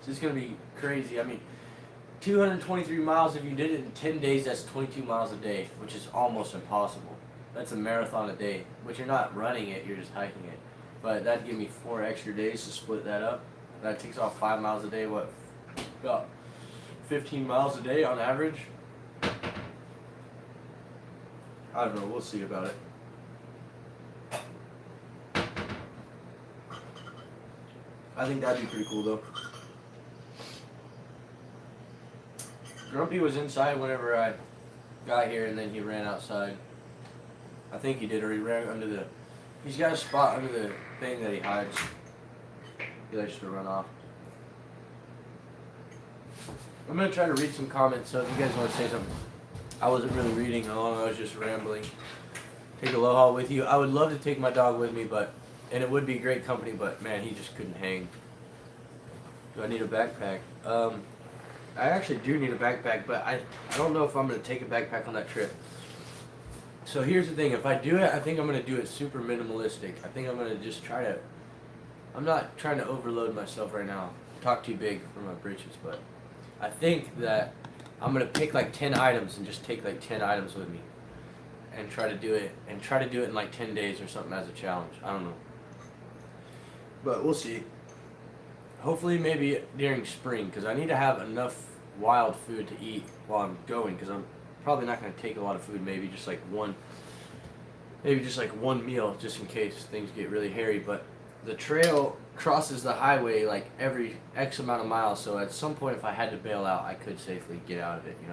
So it's going to be crazy. I mean, 223 miles, if you did it in 10 days, that's 22 miles a day, which is almost impossible. That's a marathon a day, which you're not running it, you're just hiking it. But that'd give me 4 extra days to split that up. That takes off 5 miles a day, what, about 15 miles a day on average? I don't know, we'll see about it. I think that'd be pretty cool though. Grumpy was inside whenever I got here, and then he ran outside. I think he did, or he ran under the... He's got a spot under the thing that he hides. He likes to run off. I'm going to try to read some comments, so if you guys want to say something. I wasn't really reading along, I was just rambling. Take Aloha with you. I would love to take my dog with me, and it would be great company, but man, he just couldn't hang. Do I need a backpack? I actually do need a backpack, but I don't know if I'm going to take a backpack on that trip. So here's the thing, if I do it, I think I'm going to do it super minimalistic. I think I'm going to just try to, I'm not trying to overload myself right now. Talk too big for my britches, but I think that I'm going to pick like 10 items and just take like 10 items with me. And try to do it in like 10 days or something as a challenge. I don't know. But we'll see. Hopefully maybe during spring, because I need to have enough wild food to eat while I'm going, because I'm probably not going to take a lot of food, maybe just like one meal just in case things get really hairy. But the trail crosses the highway like every X amount of miles, so at some point if I had to bail out, I could safely get out of it, you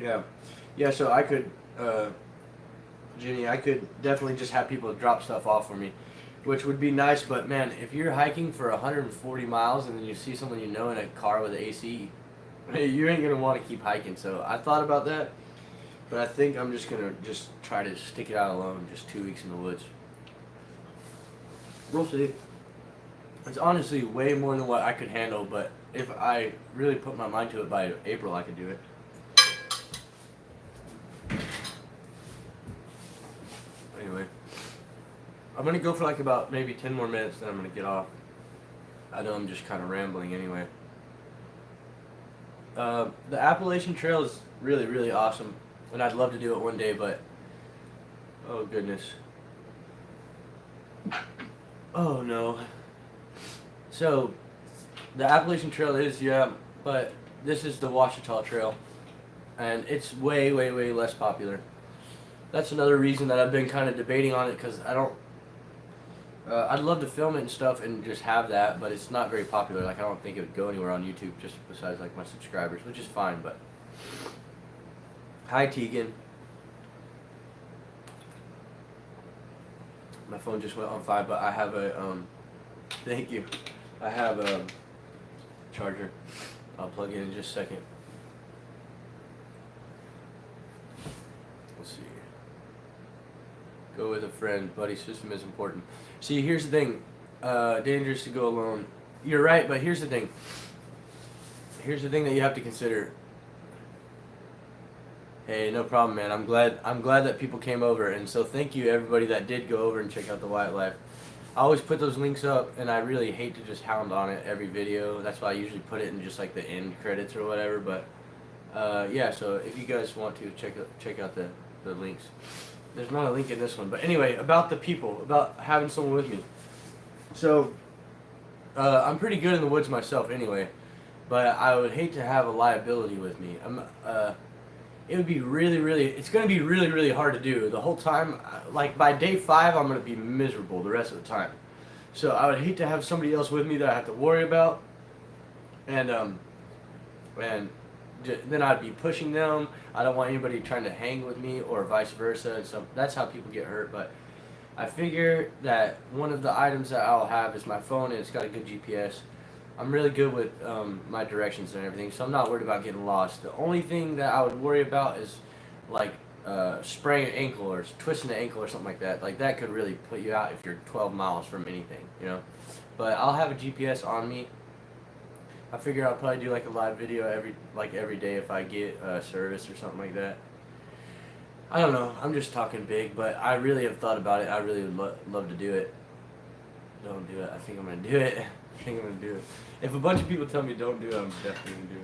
know? Yeah, so I could, Jenny, I could definitely just have people drop stuff off for me, which would be nice, but man, if you're hiking for 140 miles and then you see someone you know in a car with an AC, you ain't gonna want to keep hiking. So I thought about that, but I think I'm just gonna try to stick it out alone, just 2 weeks in the woods. We'll see. It's honestly way more than what I could handle, but if I really put my mind to it, by April I could do it. Anyway, I'm going to go for like about maybe 10 more minutes, then I'm going to get off. I know I'm just kind of rambling anyway. The Appalachian Trail is really, really awesome, and I'd love to do it one day, but oh goodness. Oh no. So, the Appalachian Trail is, yeah, but this is the Ouachita Trail, and it's way, way, way less popular. That's another reason that I've been kind of debating on it, because I don't, I'd love to film it and stuff and just have that, but it's not very popular. Like, I don't think it would go anywhere on YouTube, just besides like my subscribers, which is fine. But hi Tegan. My phone just went on 5, but I have a thank you. I have a charger. I'll plug in just a second. Let's see. Go with a friend. Buddy system is important. See, here's the thing. Dangerous to go alone. You're right, but here's the thing. here's the thing that you have to consider. Hey, no problem, man. I'm glad that people came over, and so thank you everybody that did go over and check out the wildlife. I always put those links up, and I really hate to just hound on it every video. That's why I usually put it in just like the end credits or whatever. But yeah, so if you guys want to check out the links. There's not a link in this one, but anyway, about the people, about having someone with me. So I'm pretty good in the woods myself, anyway. But I would hate to have a liability with me. It would be it's going to be really hard to do the whole time. Like by day 5, I'm going to be miserable the rest of the time. So I would hate to have somebody else with me that I have to worry about, and then I'd be pushing them. I don't want anybody trying to hang with me or vice versa, and so that's how people get hurt. But I figure that one of the items that I'll have is my phone, and it's got a good GPS. I'm really good with my directions and everything, so I'm not worried about getting lost. The only thing that I would worry about is like spraying an ankle or twisting an ankle or something like that. Like that could really put you out if you're 12 miles from anything, you know. But I'll have a GPS on me. I figure I'll probably do like a live video every day if I get service or something like that. I don't know. I'm just talking big, but I really have thought about it. I really would love to do it. Don't do it. I think I'm gonna do it. I think I'm gonna do it. If a bunch of people tell me don't do it, I'm definitely gonna do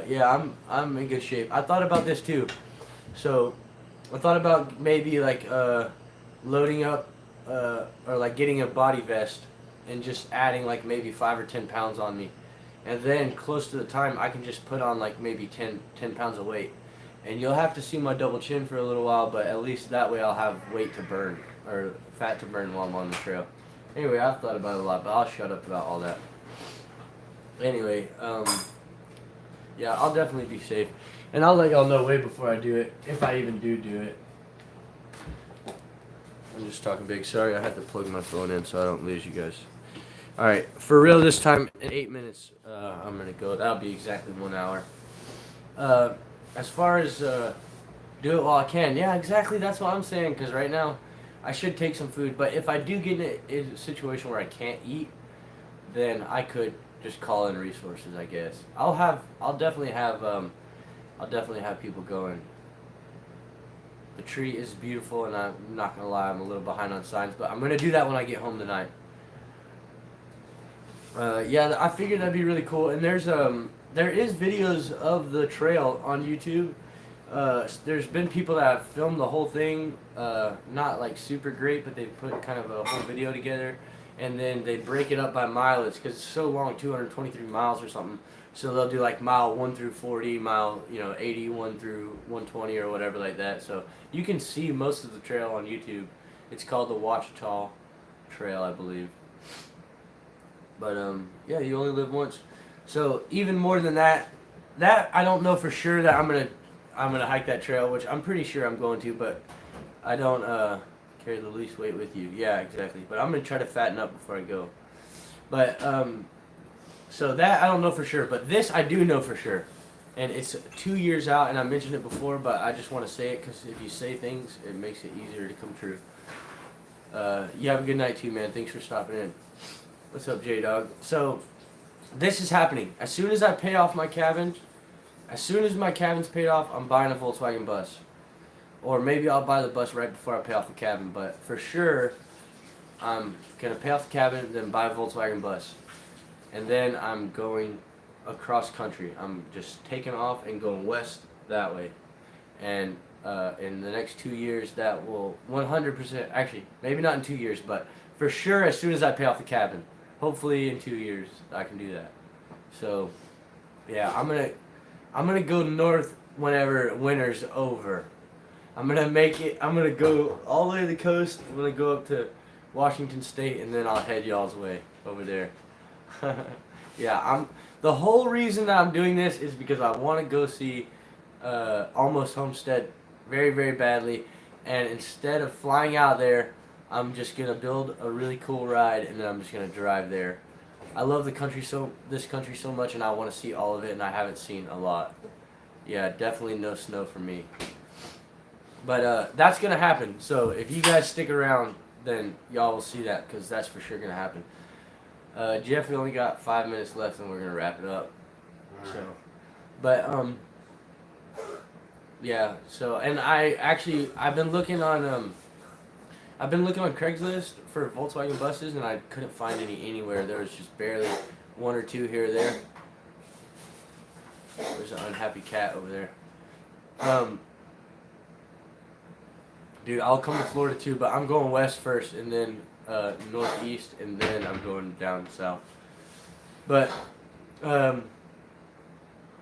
it. Yeah, I'm in good shape. I thought about this too. So I thought about maybe like loading up or like getting a body vest and just adding like maybe 5 or 10 pounds on me, and then close to the time I can just put on like maybe 10 pounds of weight, and you'll have to see my double chin for a little while, but at least that way I'll have weight to burn or fat to burn while I'm on the trail. Anyway, I've thought about it a lot, but I'll shut up about all that. Anyway, yeah, I'll definitely be safe. And I'll let y'all know way before I do it, if I even do it. I'm just talking big. Sorry, I had to plug my phone in so I don't lose you guys. Alright, for real this time, in 8 minutes, I'm going to go. That'll be exactly 1 hour. As far as do it while I can, yeah, exactly, that's what I'm saying, because right now, I should take some food, but if I do get in a situation where I can't eat, then I could just call in resources, I guess. I'll definitely have people going. The tree is beautiful, and I'm not gonna lie, I'm a little behind on signs, but I'm gonna do that when I get home tonight. Yeah, I figured that'd be really cool, and there is videos of the trail on YouTube. There's been people that have filmed the whole thing, not like super great, but they put kind of a whole video together, and then they break it up by mileage because it's so long, 223 miles or something. So they'll do like mile 1 through 40, mile 81 through 120 or whatever like that. So you can see most of the trail on YouTube. It's called the Ouachita Trail, I believe. But yeah, you only live once. So even more than that I don't know for sure that I'm gonna hike that trail, which I'm pretty sure I'm going to, but I don't carry the least weight with you. Yeah, exactly. But I'm gonna try to fatten up before I go. But so that I don't know for sure, but this I do know for sure, and it's 2 years out, and I mentioned it before, but I just want to say it because if you say things, it makes it easier to come true. You have a good night too, man. Thanks for stopping in. What's up, J-Dog? So this is happening. As soon as I pay off my cabin, as soon as my cabin's paid off, I'm buying a Volkswagen bus. Or maybe I'll buy the bus right before I pay off the cabin, but for sure, I'm going to pay off the cabin, then buy a Volkswagen bus. And then I'm going across country. I'm just taking off and going west that way. And in the next 2 years, that will 100%, actually, maybe not in 2 years, but for sure as soon as I pay off the cabin. Hopefully in 2 years, I can do that. So, yeah, I'm gonna go north whenever winter's over. I'm gonna go all the way to the coast. I'm gonna go up to Washington State, and then I'll head y'all's way over there. Yeah, the whole reason that I'm doing this is because I want to go see Almost Homestead very, very badly, and instead of flying out there, I'm just gonna build a really cool ride, and then I'm just gonna drive there. I love this country so much, and I want to see all of it, and I haven't seen a lot. Yeah, definitely no snow for me. But that's gonna happen. So if you guys stick around, then y'all will see that, because that's for sure gonna happen. Jeff, we only got 5 minutes left, and we're gonna wrap it up. So, but yeah. So, and I've been looking on Craigslist for Volkswagen buses, and I couldn't find any anywhere. There was just barely one or two here or there. There's an unhappy cat over there. Dude, I'll come to Florida too, but I'm going west first, and then northeast, and then I'm going down south. But I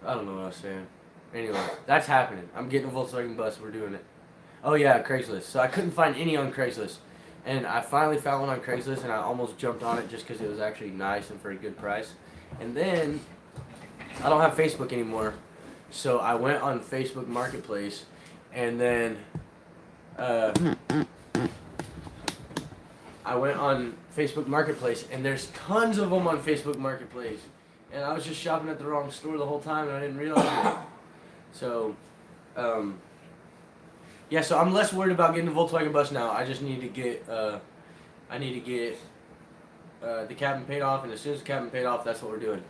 don't know what I was saying. Anyway, that's happening. I'm getting a Volkswagen bus. We're doing it. Oh yeah, Craigslist. So I couldn't find any on Craigslist, and I finally found one on Craigslist, and I almost jumped on it just because it was actually nice and for a good price. And then I don't have Facebook anymore, so I went on Facebook Marketplace, and then I went on Facebook Marketplace, and there's tons of them on Facebook Marketplace, and I was just shopping at the wrong store the whole time, and I didn't realize it. So, yeah, so I'm less worried about getting a Volkswagen bus now. I just need to get, the cabin paid off, and as soon as the cabin paid off, that's what we're doing.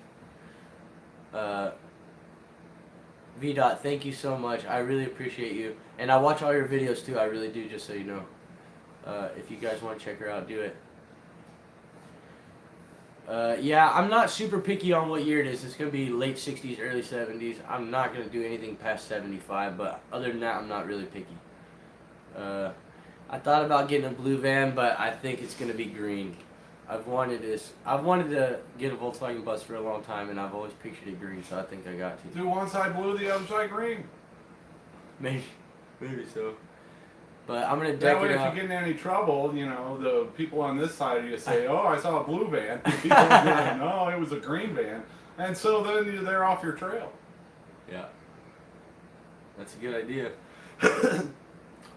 VDOT, thank you so much. I really appreciate you. And I watch all your videos too, I really do, just so you know. If you guys want to check her out, do it. Yeah, I'm not super picky on what year it is. It's going to be late 60s, early 70s. I'm not going to do anything past 75, but other than that, I'm not really picky. I thought about getting a blue van, but I think it's going to be green. I've wanted to get a Volkswagen bus for a long time, and I've always pictured it green, so I think I got to. Do one side blue, the other side green. Maybe so. But I'm gonna deck That way, it if out. you get in any trouble, you know, the people on this side of you say, "Oh, I saw a blue van." The people on the other, no, it was a green van, and so then they're off your trail. Yeah, that's a good idea.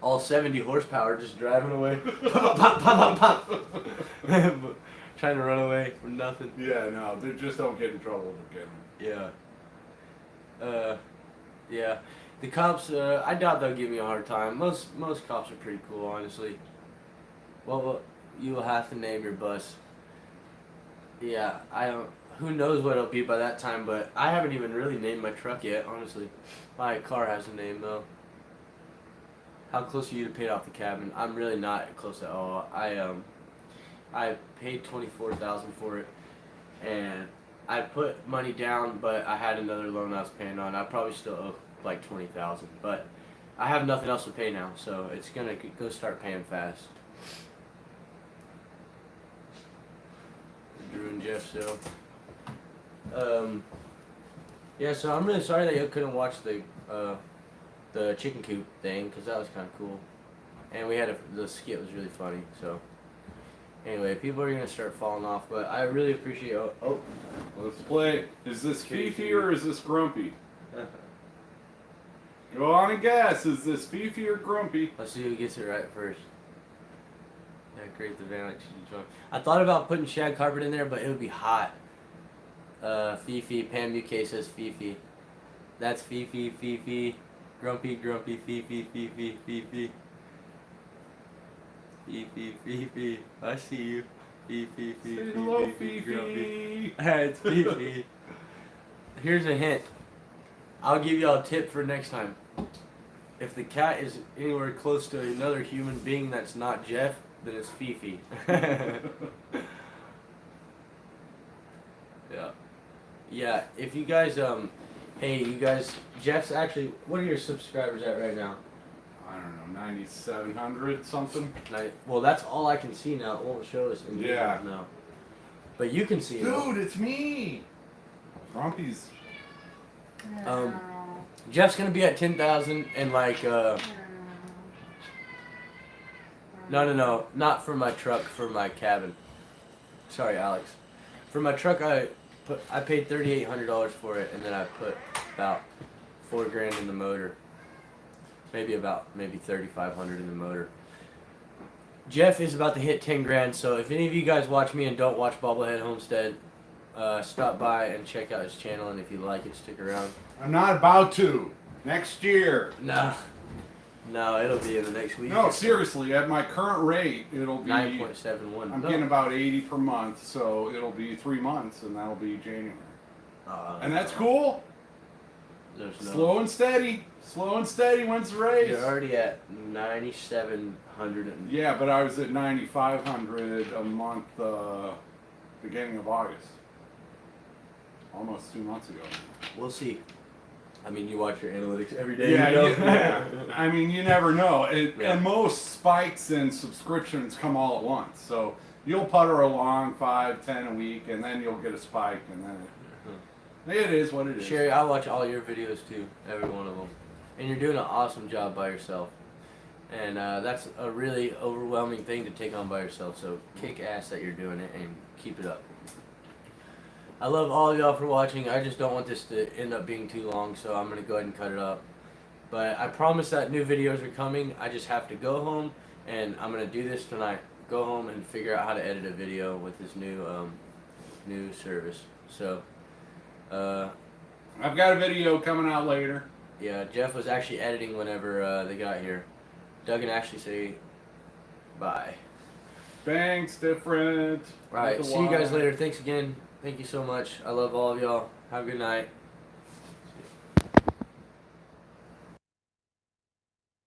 All 70 horsepower just driving away. Pop, pop, pop, pop, pop. Trying to run away from nothing. Yeah, no, they just don't get in trouble again. Yeah. Yeah. The cops, I doubt they'll give me a hard time. Most cops are pretty cool, honestly. Well, you will have to name your bus. Yeah, I don't. Who knows what it'll be by that time? But I haven't even really named my truck yet, honestly. My car has a name though. How close are you to pay off the cabin? I'm really not close at all. I paid $24,000 for it, and I put money down, but I had another loan I was paying on. I probably still owe like $20,000, but I have nothing else to pay now, so it's gonna go start paying fast. Drew and Jeff, so yeah, so I'm really sorry that you couldn't watch the chicken coop thing, because that was kind of cool, and we had the skit was really funny. So anyway, people are gonna start falling off, but I really appreciate. Oh, let's play. Is this Fifi or is this Grumpy? Go on and guess. Is this Fifi or Grumpy? Let's see who gets it right first. Yeah, create the van like she's drunk. I thought about putting shag carpet in there, but it would be hot. Fifi, Pam UK says Fifi. That's Fifi, Fifi. Grumpy, Grumpy, Fifi, Fifi, Fifi. Fifi, Fifi. I see you. Fifi, Fifi, Say hello, Fifi, Fifi. Grumpy. It's Fifi. Here's a hint. I'll give y'all a tip for next time. If the cat is anywhere close to another human being that's not Jeff, then it's Fifi. Yeah. Yeah, if you guys, hey, you guys, Jeff's actually, what are your subscribers at right now? I don't know, 9,700 something. Well, that's all I can see now. It won't show us in Yeah. now. But you can see it. Dude, it's me. Grumpy's. Jeff's gonna be at 10,000 and like no, not for my truck, for my cabin. Sorry, Alex. For my truck, I paid $3,800 for it, and then I put about $4,000 in the motor. Maybe 3,500 in the motor. Jeff is about to hit 10 grand, so if any of you guys watch me and don't watch Bobblehead Homestead, stop by and check out his channel, and if you like it, stick around. I'm not about to. Next year. No, it'll be in the next week. No, seriously, at my current rate, it'll be 9.71. I'm getting about 80 per month, so it'll be 3 months, and that'll be January. And that's cool. There's no. Slow and steady. Slow and steady wins the race. You're already at 9,700. Yeah, but I was at 9,500 a month, beginning of August. Almost 2 months ago. We'll see. I mean, you watch your analytics every day. Yeah, you know? yeah. I mean, you never know. Yeah. And most spikes in subscriptions come all at once. So you'll putter along 5, 10 a week, and then you'll get a spike, and then it is what it is. Sherry, I watch all your videos too, every one of them. And you're doing an awesome job by yourself. And that's a really overwhelming thing to take on by yourself. So kick ass that you're doing it and keep it up. I love all of y'all for watching. I just don't want this to end up being too long, so I'm going to go ahead and cut it up. But I promise that new videos are coming. I just have to go home, and I'm going to do this tonight. Go home and figure out how to edit a video with this new service. So, I've got a video coming out later. yeah, Jeff was actually editing whenever they got here. Doug and Ashley say bye. Thanks, different. Right, see you guys later. Thanks again. Thank you so much. I love all of y'all. Have a good night.